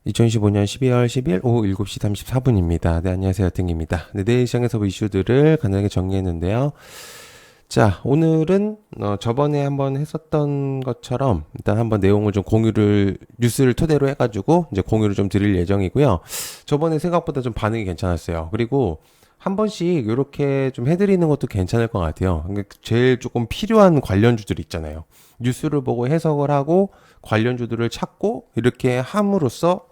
2025년 12월 10일 오후 7시 34분입니다. 네, 안녕하세요. 등입니다. 네, 내일 시장에서 이슈들을 간단하게 정리했는데요. 자, 오늘은 저번에 한번 했었던 것처럼 일단 한번 내용을 좀 뉴스를 토대로 해가지고 이제 공유를 좀 드릴 예정이고요. 저번에 생각보다 좀 반응이 괜찮았어요. 그리고 한 번씩 이렇게 좀 해드리는 것도 괜찮을 것 같아요. 그러니까 제일 조금 필요한 관련주들 있잖아요. 뉴스를 보고 해석을 하고 관련주들을 찾고 이렇게 함으로써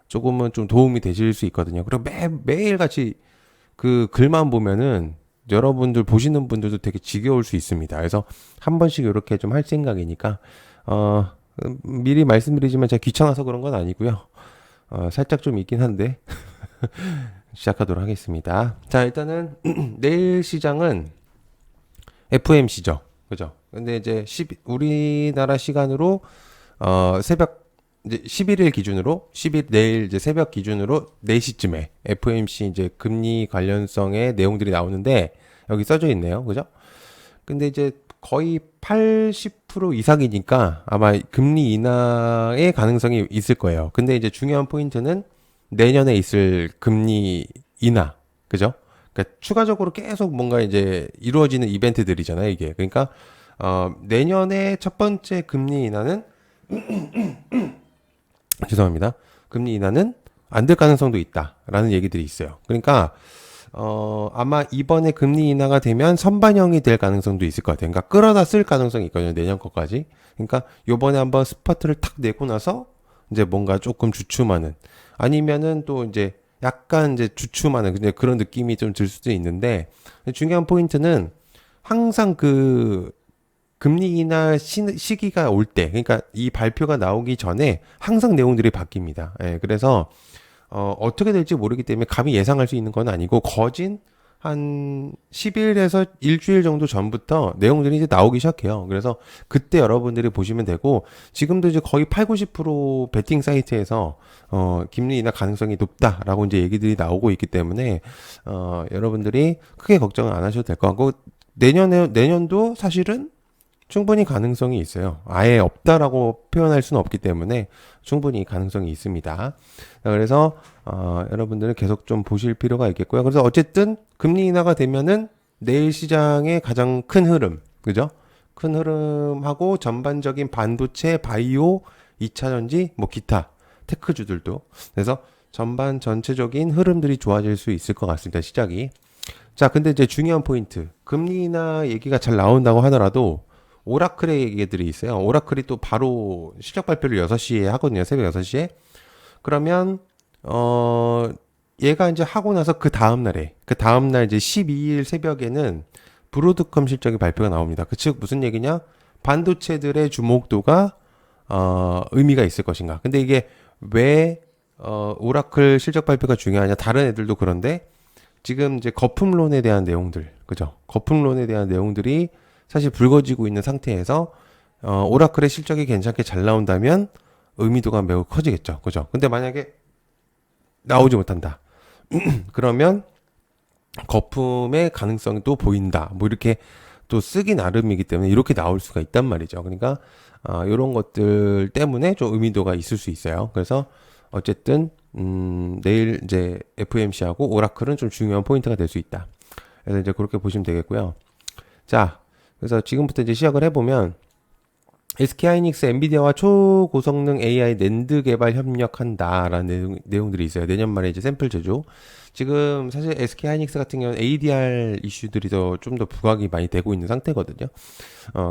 조금은 좀 도움이 되실 수 있거든요. 그리고 매일 같이 그 글만 보면은 여러분들 보시는 분들도 되게 지겨울 수 있습니다. 그래서 한 번씩 이렇게 좀 할 생각이니까 어 미리 말씀드리지만 제가 귀찮아서 그런 건 아니고요. 살짝 좀 있긴 한데 시작하도록 하겠습니다. 자, 일단은 내일 시장은 FMC죠. 그죠? 근데 이제 우리나라 시간으로 새벽 이제 11일 기준으로 10일 내일 이제 새벽 기준으로 4시쯤에 FOMC 이제 금리 관련성의 내용들이 나오는데 여기 써져 있네요. 그죠? 근데 이제 거의 80% 이상이니까 아마 금리 인하의 가능성이 있을 거예요. 근데 이제 중요한 포인트는 내년에 있을 금리 인하. 그죠? 그러니까 추가적으로 계속 뭔가 이제 이루어지는 이벤트들이잖아요, 이게. 그러니까 내년에 첫 번째 금리 인하는 죄송합니다. 금리 인하는 안 될 가능성도 있다라는 얘기들이 있어요. 그러니까 아마 이번에 금리 인하가 되면 선반영이 될 가능성도 있을 것 같아요. 그러니까 끌어다 쓸 가능성이 있거든요. 내년 거까지. 그러니까 요번에 한번 스퍼트를 탁 내고 나서 이제 뭔가 조금 주춤하는 아니면은 또 이제 약간 이제 주춤하는 근데 그런 느낌이 좀 들 수도 있는데 중요한 포인트는 항상 그 금리 인하 시기가 올 때, 그러니까 이 발표가 나오기 전에 항상 내용들이 바뀝니다. 예, 그래서 어떻게 될지 모르기 때문에 감히 예상할 수 있는 건 아니고 거진 한 10일에서 일주일 정도 전부터 내용들이 이제 나오기 시작해요. 그래서 그때 여러분들이 보시면 되고 지금도 이제 거의 8, 90% 베팅 사이트에서 금리 인하 가능성이 높다라고 이제 얘기들이 나오고 있기 때문에 여러분들이 크게 걱정을 안 하셔도 될 것 같고 내년도 사실은 충분히 가능성이 있어요. 아예 없다라고 표현할 수는 없기 때문에 충분히 가능성이 있습니다. 그래서 여러분들은 계속 좀 보실 필요가 있겠고요. 그래서 어쨌든 금리 인하가 되면은 내일 시장의 가장 큰 흐름, 그죠? 큰 흐름하고 전반적인 반도체, 바이오, 2차전지, 뭐 기타 테크주들도 그래서 전체적인 흐름들이 좋아질 수 있을 것 같습니다. 시작이. 자, 근데 이제 중요한 포인트. 금리 인하 얘기가 잘 나온다고 하더라도 오라클의 얘기들이 있어요. 오라클이 또 바로 실적 발표를 6시에 하거든요. 새벽 6시에. 그러면 얘가 이제 하고 나서 그 다음 날 이제 12일 새벽에는 브로드컴 실적의 발표가 나옵니다. 그 즉 무슨 얘기냐? 반도체들의 주목도가 의미가 있을 것인가? 근데 이게 왜 오라클 실적 발표가 중요하냐? 다른 애들도 그런데 지금 이제 거품론에 대한 내용들, 그죠? 거품론에 대한 내용들이 사실 불거지고 있는 상태에서 오라클의 실적이 괜찮게 잘 나온다면 의미도가 매우 커지겠죠. 그죠? 근데 만약에 나오지 못한다. 그러면 거품의 가능성도 보인다. 뭐 이렇게 또 쓰기 나름이기 때문에 이렇게 나올 수가 있단 말이죠. 그러니까 이런 것들 때문에 좀 의미도가 있을 수 있어요. 그래서 어쨌든 내일 이제 FOMC하고 오라클은 좀 중요한 포인트가 될 수 있다. 그래서 이제 그렇게 보시면 되겠고요. 자, 그래서 지금부터 이제 시작을 해보면 SK하이닉스 엔비디아와 초고성능 AI 낸드 개발 협력한다라는 내용들이 있어요. 내년 말에 이제 샘플 제조. 지금 사실 SK하이닉스 같은 경우는 ADR 이슈들이 좀 더 부각이 많이 되고 있는 상태거든요.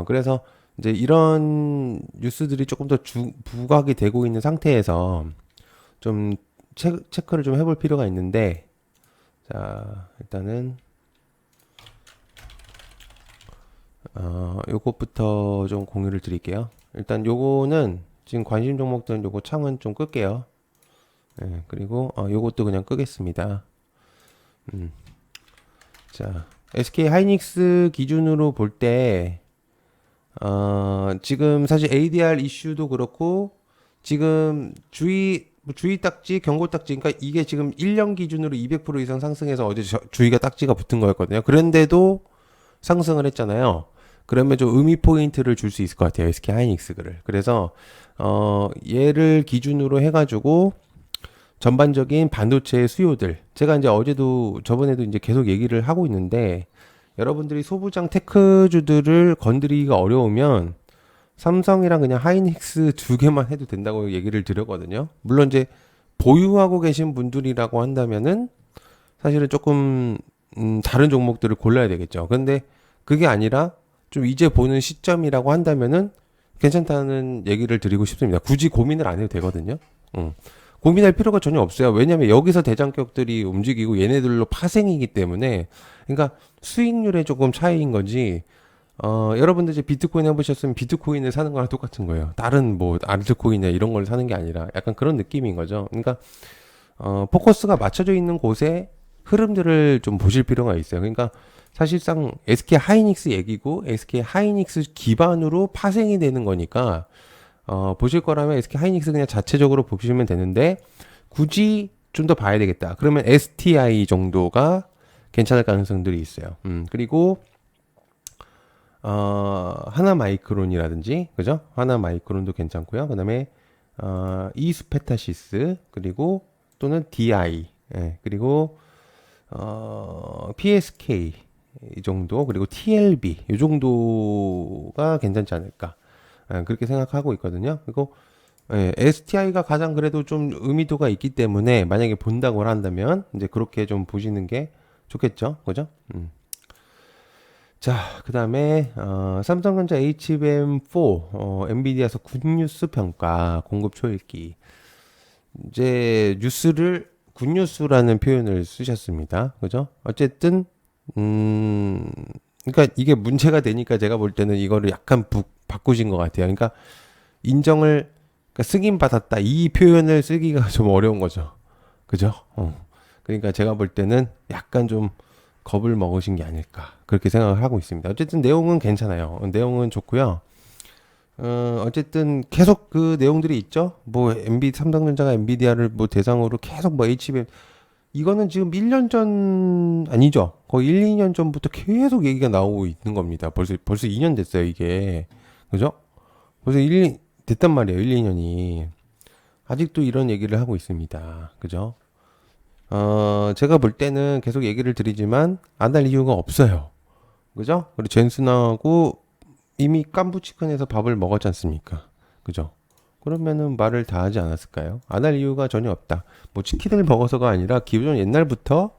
그래서 이제 이런 뉴스들이 조금 더 부각이 되고 있는 상태에서 좀 체크를 좀 해볼 필요가 있는데, 자, 일단은 요것부터 좀 공유를 드릴게요. 일단 요거는 지금 관심 종목들은 요거 창은 좀 끌게요. 네, 그리고 요것도 그냥 끄겠습니다. 자, SK 하이닉스 기준으로 볼 때 지금 사실 ADR 이슈도 그렇고 지금 주의 딱지, 경고 딱지, 그러니까 이게 지금 1년 기준으로 200% 이상 상승해서 어제 주의가 딱지가 붙은 거였거든요. 그런데도 상승을 했잖아요. 그러면 좀 의미 포인트를 줄 수 있을 것 같아요. SK 하이닉스를. 그래서 얘를 기준으로 해가지고 전반적인 반도체의 수요들. 제가 이제 어제도 저번에도 이제 계속 얘기를 하고 있는데 여러분들이 소부장 테크주들을 건드리기가 어려우면 삼성이랑 그냥 하이닉스 두 개만 해도 된다고 얘기를 드렸거든요. 물론 이제 보유하고 계신 분들이라고 한다면은 사실은 조금 다른 종목들을 골라야 되겠죠. 근데 그게 아니라 좀 이제 보는 시점이라고 한다면은 괜찮다는 얘기를 드리고 싶습니다. 굳이 고민을 안 해도 되거든요. 고민할 필요가 전혀 없어요. 왜냐하면 여기서 대장격들이 움직이고 얘네들로 파생이기 때문에 그러니까 수익률에 조금 차이인 거지. 여러분들 이제 비트코인 해보셨으면 비트코인을 사는 거랑 똑같은 거예요. 다른 뭐 알트코인이나 이런 걸 사는 게 아니라 약간 그런 느낌인 거죠. 그러니까 포커스가 맞춰져 있는 곳에 흐름들을 좀 보실 필요가 있어요. 그러니까 사실상 SK 하이닉스 얘기고 SK 하이닉스 기반으로 파생이 되는 거니까 보실 거라면 SK 하이닉스 그냥 자체적으로 보시면 되는데 굳이 좀 더 봐야 되겠다. 그러면 STI 정도가 괜찮을 가능성들이 있어요. 그리고 하나 마이크론이라든지 그죠? 하나 마이크론도 괜찮고요. 그다음에 이스페타시스 그리고 또는 DI 그리고 PSK 이 정도 그리고 TLB 이 정도가 괜찮지 않을까 그렇게 생각하고 있거든요. 그리고 STI가 가장 그래도 좀 의미도가 있기 때문에 만약에 본다고 한다면 이제 그렇게 좀 보시는 게 좋겠죠, 그죠? 자, 그 다음에 삼성전자 HBM4 엔비디아에서 굿뉴스 평가 공급 초읽기 이제 뉴스를 굿뉴스라는 표현을 쓰셨습니다. 그죠? 어쨌든 그러니까 이게 문제가 되니까 제가 볼 때는 이거를 약간 바꾸신 것 같아요. 그러니까 인정을 그러니까 승인 받았다 이 표현을 쓰기가 좀 어려운 거죠. 그죠? 그러니까 제가 볼 때는 약간 좀 겁을 먹으신 게 아닐까 그렇게 생각을 하고 있습니다. 어쨌든 내용은 괜찮아요. 내용은 좋고요. 어쨌든 계속 그 내용들이 있죠. 뭐 삼성전자가 엔비디아를 뭐 대상으로 계속 뭐 HBM 이거는 지금 1년 전 아니죠. 거의 1, 2년 전부터 계속 얘기가 나오고 있는 겁니다. 벌써 2년 됐어요, 이게. 그죠? 벌써 1, 됐단 말이에요. 1, 2년이. 아직도 이런 얘기를 하고 있습니다. 그죠? 제가 볼 때는 계속 얘기를 드리지만 안 할 이유가 없어요. 그죠? 그리고 젠슨하고 이미 깐부치킨에서 밥을 먹었지 않습니까? 그죠? 그러면은 말을 다 하지 않았을까요? 안 할 이유가 전혀 없다. 뭐 치킨을 먹어서가 아니라 기존 옛날부터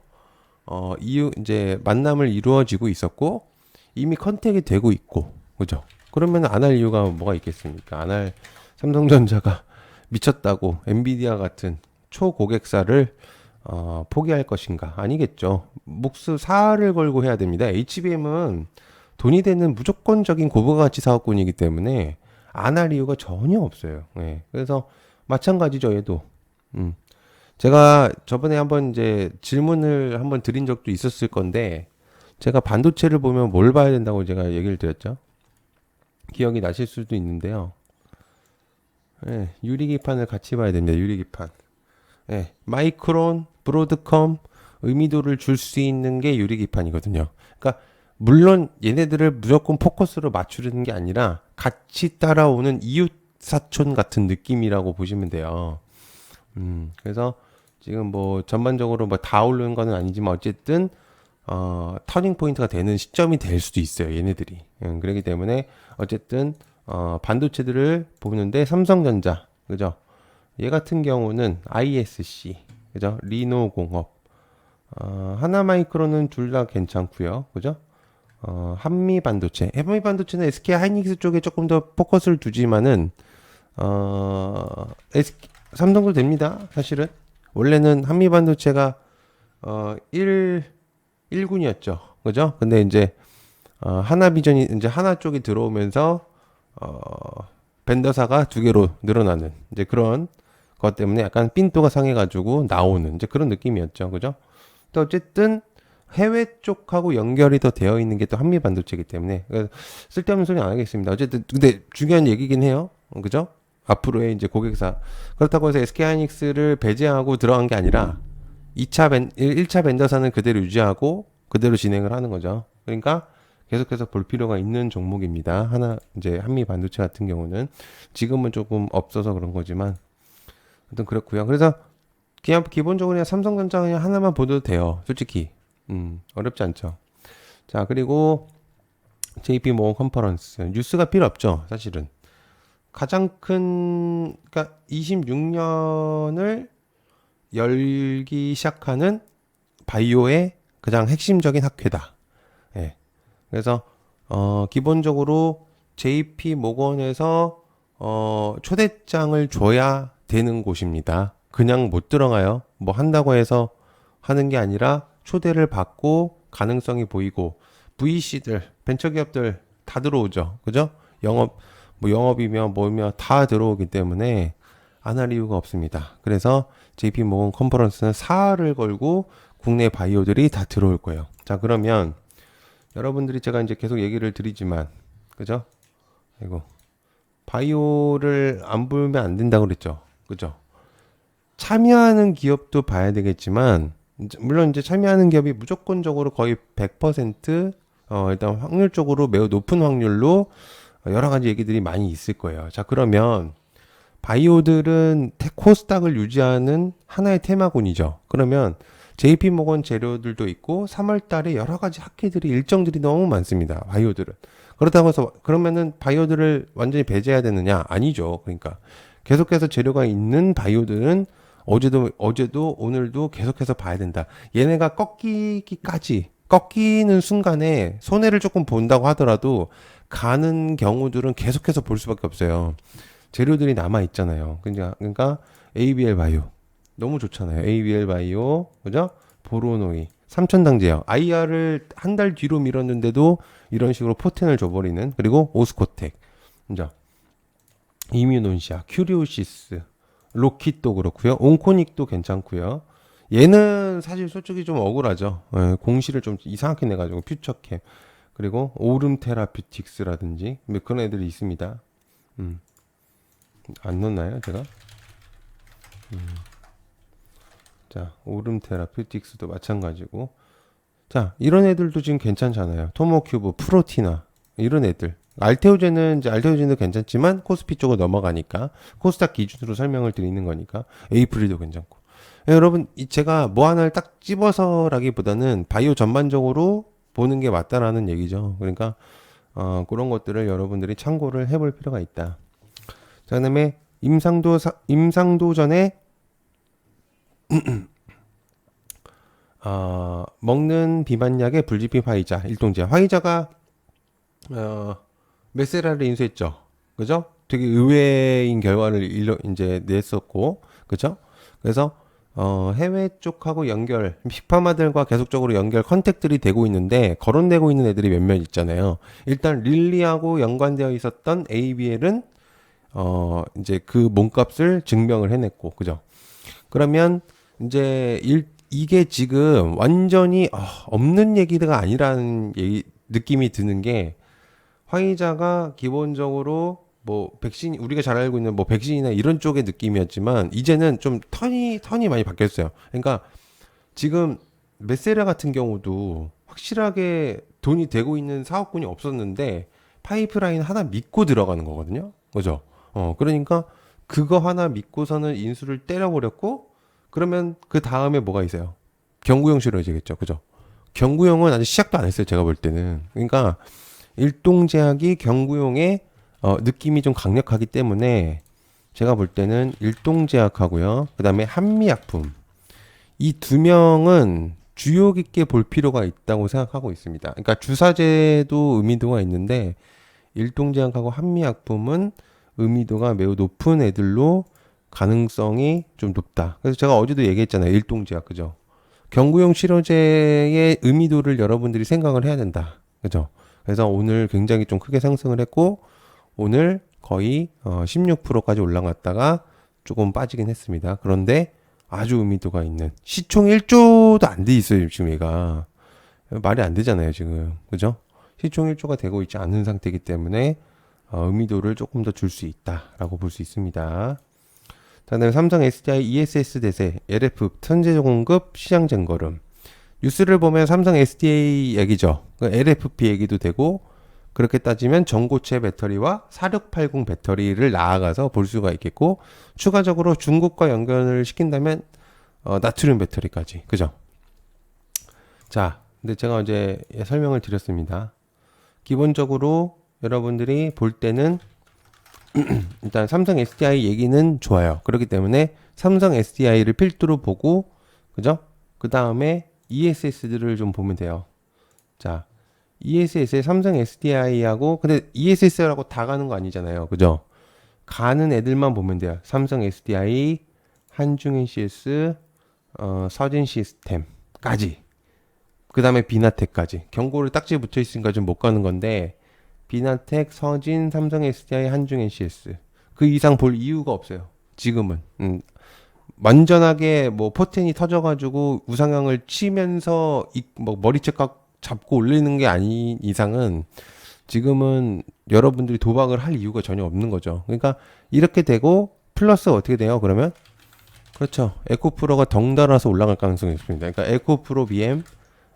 이제 만남을 이루어지고 있었고 이미 컨택이 되고 있고 그죠? 그러면 안 할 이유가 뭐가 있겠습니까? 안 할 삼성전자가 미쳤다고 엔비디아 같은 초고객사를 포기할 것인가? 아니겠죠. 살을 걸고 해야 됩니다. HBM은 돈이 되는 무조건적인 고부가치 사업군이기 때문에 안 할 이유가 전혀 없어요. 네. 그래서 마찬가지죠, 얘도. 제가 저번에 한번 이제 질문을 한번 드린 적도 있었을 건데 제가 반도체를 보면 뭘 봐야 된다고 제가 얘기를 드렸죠. 기억이 나실 수도 있는데요. 네, 유리기판을 같이 봐야 됩니다. 유리기판. 네, 마이크론, 브로드컴 의미도를 줄 수 있는 게 유리기판이거든요. 그러니까 물론 얘네들을 무조건 포커스로 맞추려는 게 아니라 같이 따라오는 이웃 사촌 같은 느낌이라고 보시면 돼요. 그래서 지금 뭐 전반적으로 뭐 다 오르는 거는 아니지만 어쨌든 터닝 포인트가 되는 시점이 될 수도 있어요. 얘네들이. 그렇기 때문에 어쨌든 반도체들을 보는데 삼성전자, 그죠? 얘 같은 경우는 ISC, 그죠? 리노공업, 하나마이크론은 둘 다 괜찮고요, 그죠? 한미 반도체는 SK 하이닉스 쪽에 조금 더 포커스를 두지만은 삼성도 됩니다. 사실은 원래는 한미 반도체가 1군이었죠, 그죠? 근데 이제 하나비전이 이제 하나 쪽이 들어오면서 벤더사가 두 개로 늘어나는 이제 그런 것 때문에 약간 삔또가 상해가지고 나오는 이제 그런 느낌이었죠, 그죠? 또 어쨌든 해외 쪽하고 연결이 더 되어 있는 게 또 한미 반도체이기 때문에 쓸데없는 소리 안 하겠습니다. 어쨌든 근데 중요한 얘기긴 해요, 그죠? 앞으로의 이제 고객사 그렇다고 해서 SK 하이닉스를 배제하고 들어간 게 아니라 1차 벤더사는 그대로 유지하고 그대로 진행을 하는 거죠. 그러니까 계속해서 볼 필요가 있는 종목입니다. 이제 한미 반도체 같은 경우는 지금은 조금 없어서 그런 거지만, 아무튼 그렇고요. 그래서 그냥 기본적으로 그냥 삼성전자 그냥 하나만 보셔도 돼요. 솔직히. 어렵지 않죠. 자, 그리고 JP 모건 컨퍼런스. 뉴스가 필요 없죠, 사실은. 가장 큰, 그러니까 26년을 열기 시작하는 바이오의 가장 핵심적인 학회다. 예. 그래서, 기본적으로 JP 모건에서, 초대장을 줘야 되는 곳입니다. 그냥 못 들어가요. 뭐 한다고 해서 하는 게 아니라 초대를 받고 가능성이 보이고, VC들, 벤처기업들 다 들어오죠. 그죠? 영업이며 뭐며 다 들어오기 때문에 안 할 이유가 없습니다. 그래서 JP 모건 컨퍼런스는 사활을 걸고 국내 바이오들이 다 들어올 거예요. 자, 그러면 여러분들이 제가 이제 계속 얘기를 드리지만, 그죠? 아이고, 바이오를 안 보면 안 된다고 그랬죠. 그죠? 참여하는 기업도 봐야 되겠지만, 물론 이제 참여하는 기업이 무조건적으로 거의 100%, 일단 확률적으로 매우 높은 확률로 여러 가지 얘기들이 많이 있을 거예요. 자, 그러면 바이오들은 코스닥을 유지하는 하나의 테마군이죠. 그러면 JP 모건 재료들도 있고 3월 달에 여러 가지 학회들이 일정들이 너무 많습니다. 바이오들은. 그렇다고 해서 그러면은 바이오들을 완전히 배제해야 되느냐? 아니죠. 그러니까 계속해서 재료가 있는 바이오들은 어제도 오늘도 계속해서 봐야 된다. 얘네가 꺾이는 순간에 손해를 조금 본다고 하더라도 가는 경우들은 계속해서 볼 수밖에 없어요. 재료들이 남아 있잖아요. 그러니까 ABL 바이오 너무 좋잖아요. ABL 바이오, 그죠? 보로노이, 삼천당 제약, IR을 한 달 뒤로 미뤘는데도 이런 식으로 포텐을 줘버리는. 그리고 오스코텍, 그죠? 이뮤논시아, 큐리오시스, 로킷도 그렇고요. 온코닉도 괜찮고요. 얘는 사실 솔직히 좀 억울하죠. 예, 공시를 좀 이상하게 내가지고 퓨처캠, 그리고 오름 테라피틱스라든지 뭐 그런 애들이 있습니다. 안 넣나요, 제가? 자, 오름 테라피틱스도 마찬가지고. 자, 이런 애들도 지금 괜찮잖아요. 토모큐브, 프로티나 이런 애들. 알테오젠도 괜찮지만 코스피 쪽으로 넘어가니까 코스닥 기준으로 설명을 드리는 거니까 에이프릴도 괜찮고. 여러분, 제가 뭐 하나를 딱 집어서라기보다는 바이오 전반적으로 보는 게 맞다라는 얘기죠. 그러니까 그런 것들을 여러분들이 참고를 해볼 필요가 있다. 자, 그다음에 임상도 전에 먹는 비만약의 불지피 화이자, 일동제. 화이자가 메세라를 인수했죠. 그죠? 되게 의외인 결과를 이제 냈었고, 그죠? 그래서 해외 쪽하고 연결, 빅파마들과 계속적으로 연결 컨택들이 되고 있는데 거론되고 있는 애들이 몇몇 있잖아요. 일단 릴리하고 연관되어 있었던 ABL은 이제 그 몸값을 증명을 해냈고, 그죠? 그러면 이제 이게 지금 완전히 없는 얘기가 아니라는 느낌이 드는 게, 화이자가 기본적으로 뭐 백신, 우리가 잘 알고 있는 뭐 백신이나 이런 쪽의 느낌이었지만 이제는 좀 턴이 많이 바뀌었어요. 그러니까 지금 메세라 같은 경우도 확실하게 돈이 되고 있는 사업군이 없었는데 파이프라인 하나 믿고 들어가는 거거든요. 그죠? 그러니까 그거 하나 믿고서는 인수를 때려버렸고, 그러면 그 다음에 뭐가 있어요? 경구용 실어야겠죠. 그죠? 경구용은 아직 시작도 안 했어요. 제가 볼 때는. 그러니까 일동제약이 경구용의 느낌이 좀 강력하기 때문에 제가 볼 때는 일동제약하고요. 그 다음에 한미약품. 이 두 명은 주요 깊게 볼 필요가 있다고 생각하고 있습니다. 그러니까 주사제도 의미도가 있는데 일동제약하고 한미약품은 의미도가 매우 높은 애들로 가능성이 좀 높다. 그래서 제가 어제도 얘기했잖아요. 일동제약, 그죠? 경구용 치료제의 의미도를 여러분들이 생각을 해야 된다. 그죠? 그래서 오늘 굉장히 좀 크게 상승을 했고, 오늘 거의 16%까지 올라갔다가 조금 빠지긴 했습니다. 그런데 아주 의미도가 있는, 시총 1조도 안 돼 있어요. 지금 얘가 말이 안 되잖아요. 지금, 그죠? 시총 1조가 되고 있지 않은 상태이기 때문에 의미도를 조금 더 줄 수 있다라고 볼 수 있습니다. 자, 그다음에 삼성 SDI ESS 대세 LF 선제 공급 시장 쟁거름. 뉴스를 보면 삼성 SDA 얘기죠. LFP 얘기도 되고, 그렇게 따지면 전고체 배터리와 4680 배터리를 나아가서 볼 수가 있겠고, 추가적으로 중국과 연결을 시킨다면 나트륨 배터리까지. 그죠? 자, 근데 제가 이제 설명을 드렸습니다. 기본적으로 여러분들이 볼 때는 일단 삼성 SDI 얘기는 좋아요. 그렇기 때문에 삼성 SDI를 필두로 보고, 그죠? 그 다음에 ESS들을 좀 보면 돼요. 자, ESS에 삼성 SDI하고, 근데 ESS라고 다 가는 거 아니잖아요. 그죠? 가는 애들만 보면 돼요. 삼성 SDI, 한중 NCS, 서진 시스템까지. 그 다음에 비나텍까지. 경고를 딱지 붙여 있으니까 좀 못 가는 건데, 비나텍, 서진, 삼성 SDI, 한중 NCS. 그 이상 볼 이유가 없어요. 지금은. 완전하게 뭐 포텐이 터져가지고 우상향을 치면서 뭐 머리채 잡고 올리는 게 아닌 이상은 지금은 여러분들이 도박을 할 이유가 전혀 없는 거죠. 그러니까 이렇게 되고 플러스 어떻게 돼요? 그러면 그렇죠. 에코프로가 덩달아서 올라갈 가능성이 있습니다. 그러니까 에코프로 BM,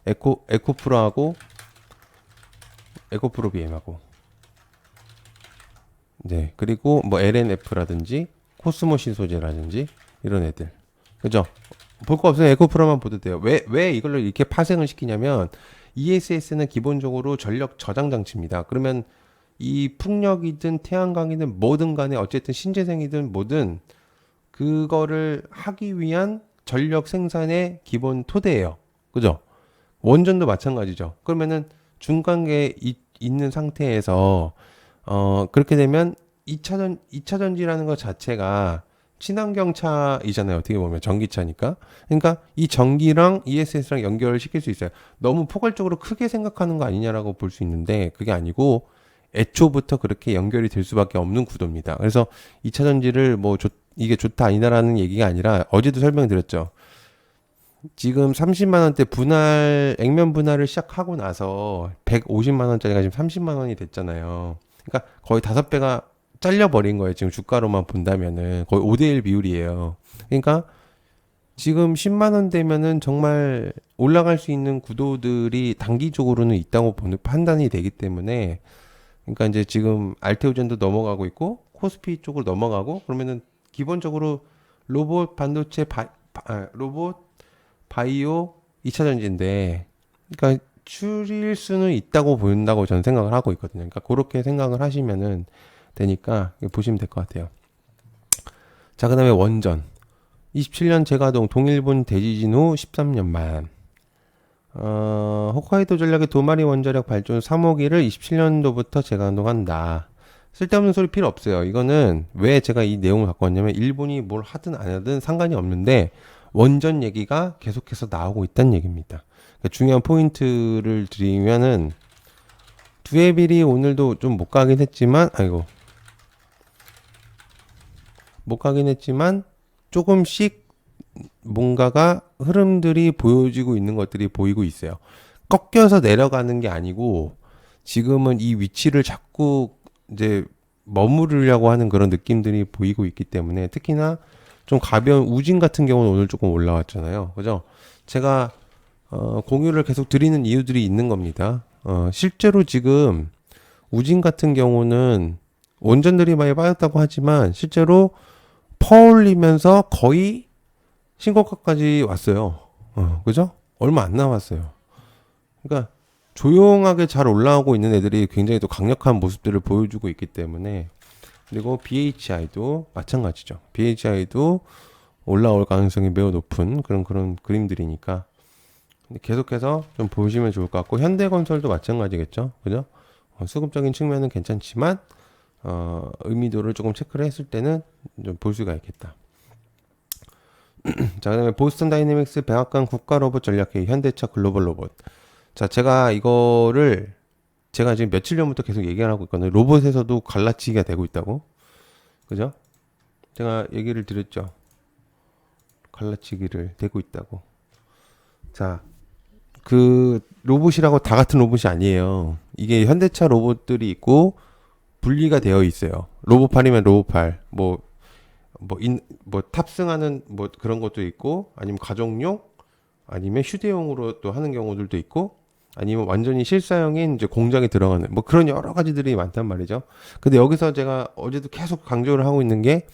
에코프로하고 에코프로 BM하고 네, 그리고 뭐 LNF라든지 코스모 신소재라든지 이런 애들. 그죠? 볼 거 없으면 에코프로만 보도 돼요. 왜 이걸로 이렇게 파생을 시키냐면 ESS는 기본적으로 전력 저장 장치입니다. 그러면 이 풍력이든 태양광이든 뭐든 간에 어쨌든 신재생이든 뭐든 그거를 하기 위한 전력 생산의 기본 토대예요. 그죠? 원전도 마찬가지죠. 그러면은 중간계에 있는 상태에서 그렇게 되면 2차 전지라는 것 자체가 친환경차이잖아요. 어떻게 보면 전기차니까. 그러니까 이 전기랑 ESS랑 연결을 시킬 수 있어요. 너무 포괄적으로 크게 생각하는 거 아니냐라고 볼 수 있는데 그게 아니고 애초부터 그렇게 연결이 될 수밖에 없는 구도입니다. 그래서 2차 전지를 뭐 이게 좋다 아니다라는 얘기가 아니라 어제도 설명드렸죠. 지금 30만 원대 액면 분할을 시작하고 나서 150만 원짜리가 지금 30만 원이 됐잖아요. 그러니까 거의 5배가 잘려버린 거예요. 지금 주가로만 본다면은 거의 5대1 비율이에요. 그러니까 지금 10만 원 되면은 정말 올라갈 수 있는 구도들이 단기적으로는 있다고 판단이 되기 때문에 그러니까 이제 지금 알테오젠도 넘어가고 있고 코스피 쪽으로 넘어가고 그러면은 기본적으로 로봇 반도체 로봇 바이오 2차 전지인데 그러니까 줄일 수는 있다고 본다고 저는 생각을 하고 있거든요. 그러니까 그렇게 생각을 하시면은 되니까 보시면 될 것 같아요. 자, 그 다음에 원전 27년 재가동 동일본 대지진 후 13년 만 홋카이도 전력의 도마리 원자력 발전 3호기를 27년도부터 재가동한다. 쓸데없는 소리 필요 없어요. 이거는 왜 제가 이 내용을 갖고 왔냐면 일본이 뭘 하든 안 하든 상관이 없는데 원전 얘기가 계속해서 나오고 있다는 얘기입니다. 그러니까 중요한 포인트를 드리면은 두에빌이 오늘도 좀 못 가긴 했지만 못 가긴 했지만 조금씩 뭔가가 흐름들이 보여지고 있는 것들이 보이고 있어요. 꺾여서 내려가는 게 아니고 지금은 이 위치를 자꾸 이제 머무르려고 하는 그런 느낌들이 보이고 있기 때문에 특히나 좀 가벼운 우진 같은 경우는 오늘 조금 올라왔잖아요. 그죠? 제가 공유를 계속 드리는 이유들이 있는 겁니다. 실제로 지금 우진 같은 경우는 원전들이 많이 빠졌다고 하지만 실제로 퍼올리면서 거의 신고가까지 왔어요. 그죠? 얼마 안 남았어요. 그러니까 조용하게 잘 올라오고 있는 애들이 굉장히 또 강력한 모습들을 보여주고 있기 때문에 그리고 BHI도 마찬가지죠. BHI도 올라올 가능성이 매우 높은 그런 그림들이니까 계속해서 좀 보시면 좋을 것 같고 현대건설도 마찬가지겠죠. 그죠? 수급적인 측면은 괜찮지만 의미도를 조금 체크를 했을 때는 좀 볼 수가 있겠다. 자, 그다음에 보스턴 다이내믹스 백악관 국가 로봇 전략회의 현대차 글로벌 로봇. 자, 제가 지금 며칠 전부터 계속 얘기를 하고 있거든요. 로봇에서도 갈라치기가 되고 있다고. 그죠? 제가 얘기를 드렸죠. 갈라치기를 되고 있다고. 자, 그 로봇이라고 다 같은 로봇이 아니에요. 이게 현대차 로봇들이 있고 분리가 되어 있어요. 로봇팔이면 로봇팔, 뭐 탑승하는 뭐 그런 것도 있고, 아니면 가정용, 아니면 휴대용으로 또 하는 경우들도 있고, 아니면 완전히 실사용인 이제 공장에 들어가는 뭐 그런 여러 가지들이 많단 말이죠. 근데 여기서 제가 어제도 계속 강조를 하고 있는 게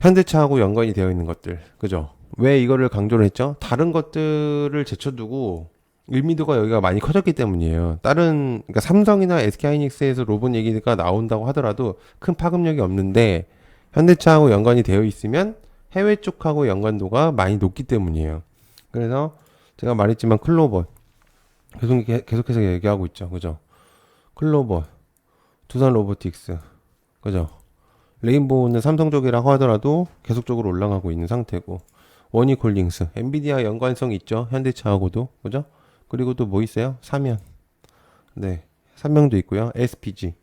현대차하고 연관이 되어 있는 것들, 그죠? 왜 이거를 강조를 했죠? 다른 것들을 제쳐두고 의미도가 여기가 많이 커졌기 때문이에요. 그러니까 삼성이나 SK하이닉스에서 로봇 얘기가 나온다고 하더라도 큰 파급력이 없는데 현대차하고 연관이 되어 있으면 해외 쪽하고 연관도가 많이 높기 때문이에요. 그래서 제가 말했지만 클로버 계속해서 얘기하고 있죠. 그죠? 클로버, 두산 로보틱스, 그죠? 레인보우는 삼성 쪽이라고 하더라도 계속적으로 올라가고 있는 상태고, 원희콜링스, 엔비디아 연관성 있죠? 현대차하고도, 그죠? 그리고 또 뭐 있어요? 사면. 네. 삼명도 있고요. SPG.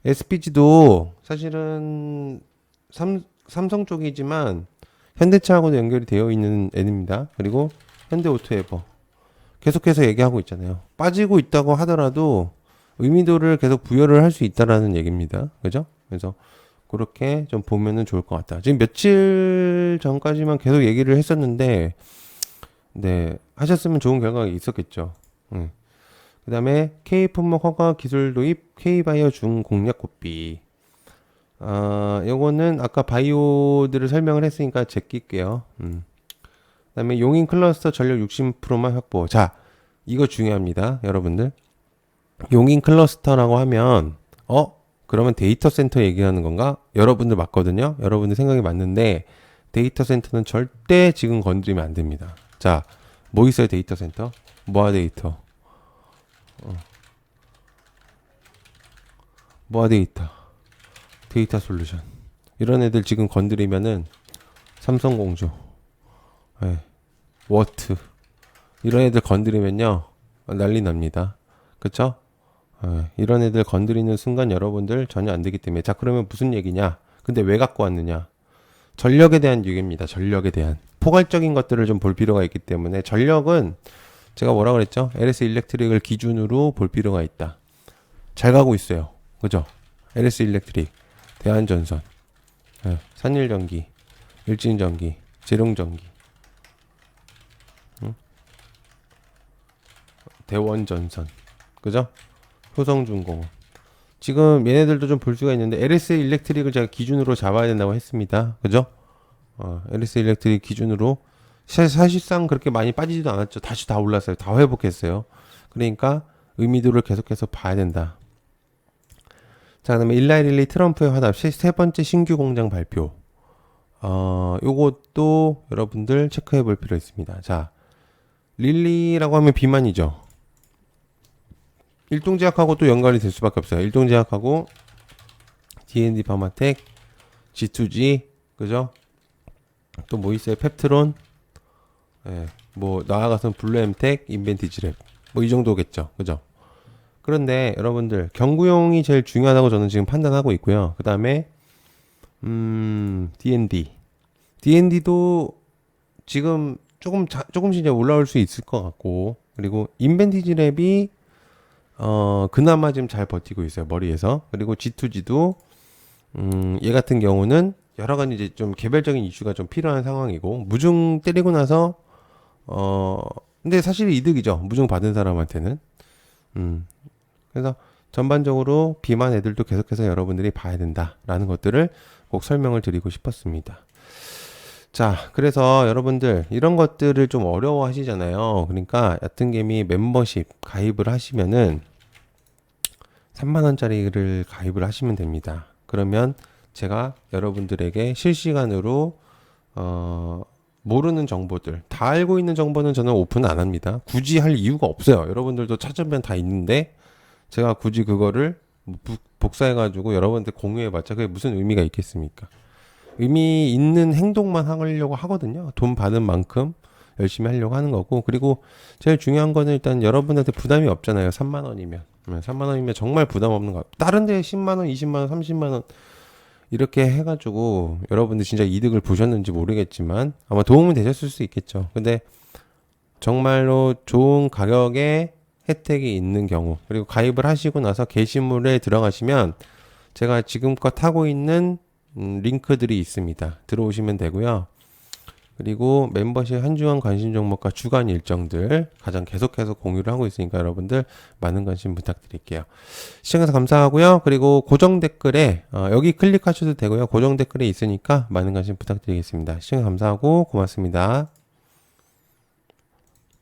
SPG도 사실은 삼성 쪽이지만 현대차하고도 연결이 되어 있는 애입니다. 그리고 현대오토에버. 계속해서 얘기하고 있잖아요. 빠지고 있다고 하더라도 의미도를 계속 부여를 할 수 있다라는 얘기입니다. 그죠? 그래서 그렇게 좀 보면은 좋을 것 같다. 지금 며칠 전까지만 계속 얘기를 했었는데, 네, 하셨으면 좋은 결과가 있었겠죠. 그 다음에 K품목 허가 기술 도입 K바이오 중 공략 고삐. 요거는 아까 바이오들을 설명을 했으니까 제낄게요. 그 다음에 용인 클러스터 전력 60%만 확보. 자, 이거 중요합니다. 여러분들. 용인 클러스터라고 하면, 그러면 데이터 센터 얘기하는 건가? 여러분들 맞거든요? 여러분들 생각이 맞는데, 데이터 센터는 절대 지금 건드리면 안 됩니다. 자, 뭐 있어요, 데이터 센터? 모아 데이터. 모아 데이터. 데이터 솔루션. 이런 애들 지금 건드리면은, 삼성공조, 네, 워트. 이런 애들 건드리면요, 난리 납니다. 그쵸? 이런 애들 건드리는 순간 여러분들 전혀 안 되기 때문에. 자, 그러면 무슨 얘기냐? 근데 왜 갖고 왔느냐? 전력에 대한 얘기입니다. 전력에 대한. 포괄적인 것들을 좀 볼 필요가 있기 때문에 전력은 제가 뭐라 그랬죠? LS 일렉트릭을 기준으로 볼 필요가 있다. 잘 가고 있어요. 그죠? LS 일렉트릭, 대한전선, 산일전기, 일진전기, 재룡전기, 대원전선. 그죠? 효성중공업. 지금 얘네들도 좀 볼 수가 있는데 LS 일렉트릭을 제가 기준으로 잡아야 된다고 했습니다. 그죠? LS 일렉트릭 기준으로 사실상 그렇게 많이 빠지지도 않았죠. 다시 다 올랐어요. 다 회복했어요. 그러니까 의미도를 계속해서 봐야 된다. 자, 그다음에 일라이릴리 트럼프의 화답 세 번째 신규 공장 발표. 요것도 여러분들 체크해 볼 필요 있습니다. 자, 릴리라고 하면 비만이죠. 일동제약하고 또 연관이 될 수밖에 없어요. 일동제약하고 D&D 파마텍, G2G, 그죠? 또 뭐 있어요? 펩트론, 뭐 나아가서는 블루엠텍, 인벤티지랩, 뭐 이 정도겠죠, 그죠? 그런데 여러분들 경구용이 제일 중요하다고 저는 지금 판단하고 있고요. 그 다음에 D&D도 지금 조금씩 이제 올라올 수 있을 것 같고, 그리고 인벤티지랩이 그나마 지금 잘 버티고 있어요. 머리에서. 그리고 G2G도, 얘 같은 경우는 여러 가지 이제 좀 개별적인 이슈가 좀 필요한 상황이고, 무중 때리고 나서, 근데 사실 이득이죠. 무중 받은 사람한테는. 그래서 전반적으로 비만 애들도 계속해서 여러분들이 봐야 된다라는 것들을 꼭 설명을 드리고 싶었습니다. 자, 그래서 여러분들 이런 것들을 좀 어려워 하시잖아요. 그러니까 얕은개미 멤버십 가입을 하시면은 3만원짜리를 가입을 하시면 됩니다. 그러면 제가 여러분들에게 실시간으로 모르는 정보들, 다 알고 있는 정보는 저는 오픈 안 합니다. 굳이 할 이유가 없어요. 여러분들도 찾으면 다 있는데 제가 굳이 그거를 복사해가지고 여러분들 공유해봤자 그게 무슨 의미가 있겠습니까? 의미 있는 행동만 하려고 하거든요. 돈 받은 만큼 열심히 하려고 하는 거고, 그리고 제일 중요한 거는 일단 여러분한테 부담이 없잖아요. 3만 원이면. 3만 원이면 정말 부담 없는 거. 다른 데 10만 원, 20만 원, 30만 원 이렇게 해가지고 여러분들 진짜 이득을 보셨는지 모르겠지만 아마 도움은 되셨을 수 있겠죠. 근데 정말로 좋은 가격에 혜택이 있는 경우, 그리고 가입을 하시고 나서 게시물에 들어가시면 제가 지금껏 하고 있는 링크들이 있습니다. 들어오시면 되고요. 그리고 멤버십 한주원 관심 종목과 주간 일정들 가장 계속해서 공유를 하고 있으니까 여러분들 많은 관심 부탁드릴게요. 시청해서 감사하고요. 그리고 고정 댓글에 여기 클릭하셔도 되고요. 고정 댓글에 있으니까 많은 관심 부탁드리겠습니다. 시청해 감사하고 고맙습니다.